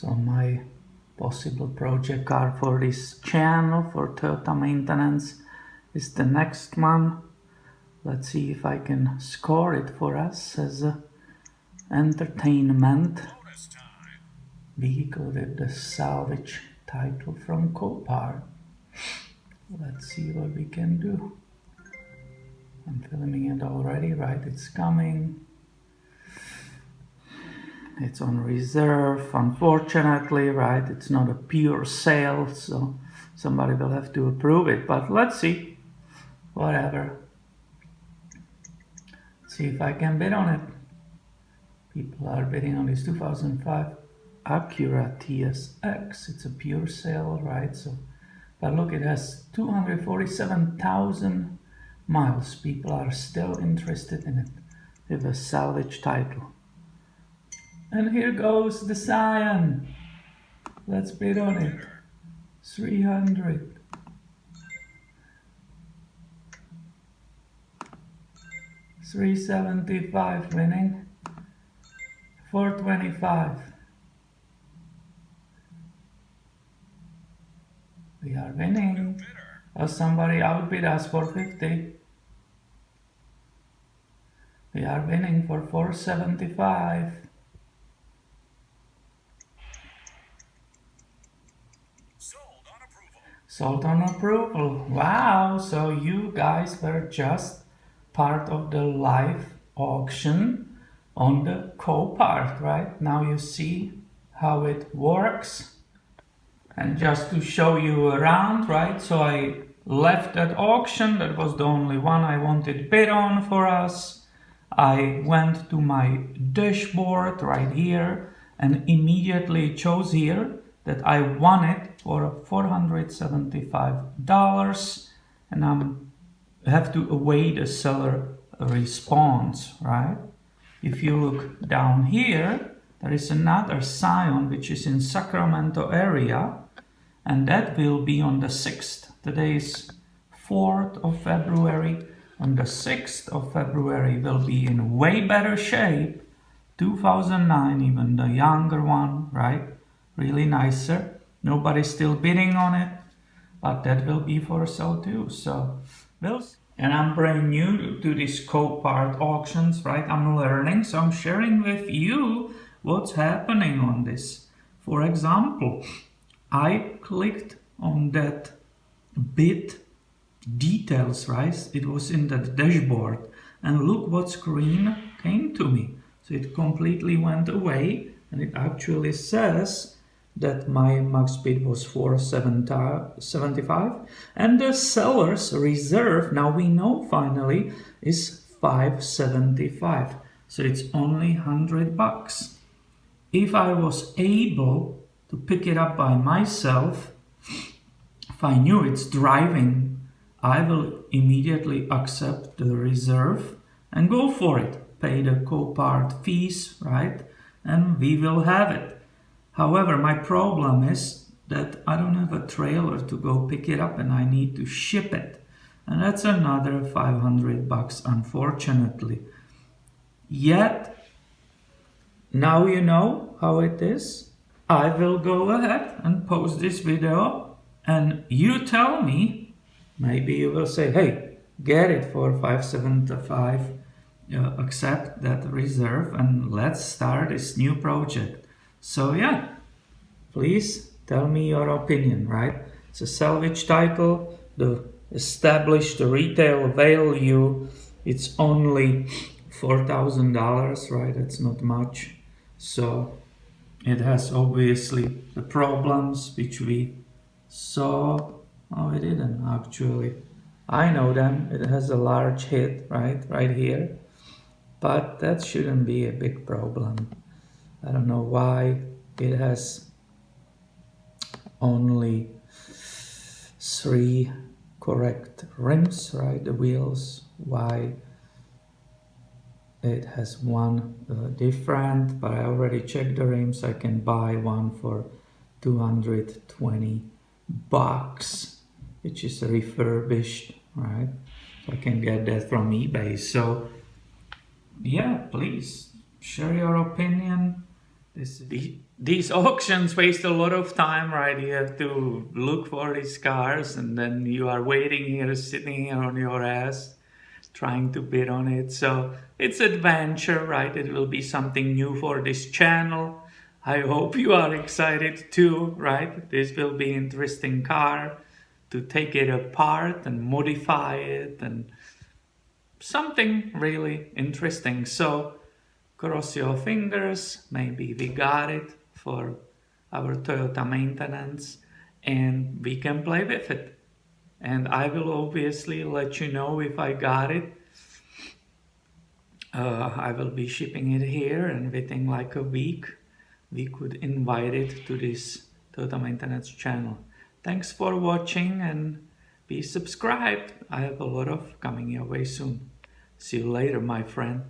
So my possible project car for this channel for Toyota maintenance is the next one. Let's see if I can score it for us as a entertainment vehicle with the salvage title from Copart. Let's see what we can do. I'm filming it already, right? It's coming. It's on reserve, unfortunately, right? It's not a pure sale, so somebody will have to approve it, but let's see. Whatever. See if I can bid on it. People are bidding on this 2005 Acura TSX. It's a pure sale, right? So, but look, it has 247,000 miles. People are still interested in it with a salvage title. And here goes the Scion. Let's bid on it. 300. $375 winning. 425. We are winning. Oh, somebody outbid us for 50. We are winning for 475. Sold on approval. Wow, so you guys were just part of the live auction on the Copart, right? Now you see how it works. And just to show you around, right? So I left that auction. That was the only one I wanted bid on for us. I went to my dashboard right here and immediately chose here that I won it for $475, and I have to await a seller response, right? If you look down here, there is another Scion which is in Sacramento area, and that will be on the 6th. Today is 4th of February. On the 6th of February will be in way better shape. 2009, even the younger one, right? Really nicer. Nobody's still bidding on it, but that will be for sale too. So, and I'm brand new to these Copart auctions, right? I'm learning, so I'm sharing with you what's happening on this. For example, I clicked on that bid details, right? It was in the dashboard, and look what screen came to me. So it completely went away, and it actually says that my max bid was $475, and the seller's reserve, now we know finally, is $575. So it's only $100. If I was able to pick it up by myself, if I knew it's driving, I will immediately accept the reserve and go for it. Pay the Copart fees, right? And we will have it. However, my problem is that I don't have a trailer to go pick it up and I need to ship it. And that's another $500, unfortunately. Yet, now you know how it is. I will go ahead and post this video, and you tell me, maybe you will say, hey, get it for $575, accept that reserve, and let's start this new project. So yeah, please tell me your opinion, right? It's a salvage title, the established retail value, it's only $4,000, right? It's not much. So it has obviously the problems which we saw. Oh, it didn't actually. I know them. It has a large hit, right here. But that shouldn't be a big problem. I don't know why it has only 3 correct rims, right? The wheels. Why it has one different, but I already checked the rims. I can buy one for $220, which is refurbished, right? So I can get that from eBay. So yeah, please share your opinion. These auctions waste a lot of time, right? You have to look for these cars, and then you are waiting here, sitting here on your ass, trying to bid on it. So it's adventure, right? It will be something new for this channel. I hope you are excited too, right? This will be an interesting car to take it apart and modify it, and something really interesting. So cross your fingers, maybe we got it for our Toyota maintenance and we can play with it. And I will obviously let you know if I got it. I will be shipping it here, and within like a week we could invite it to this Toyota maintenance channel. Thanks for watching, and be subscribed. I have a lot of coming your way soon. See you later, my friend.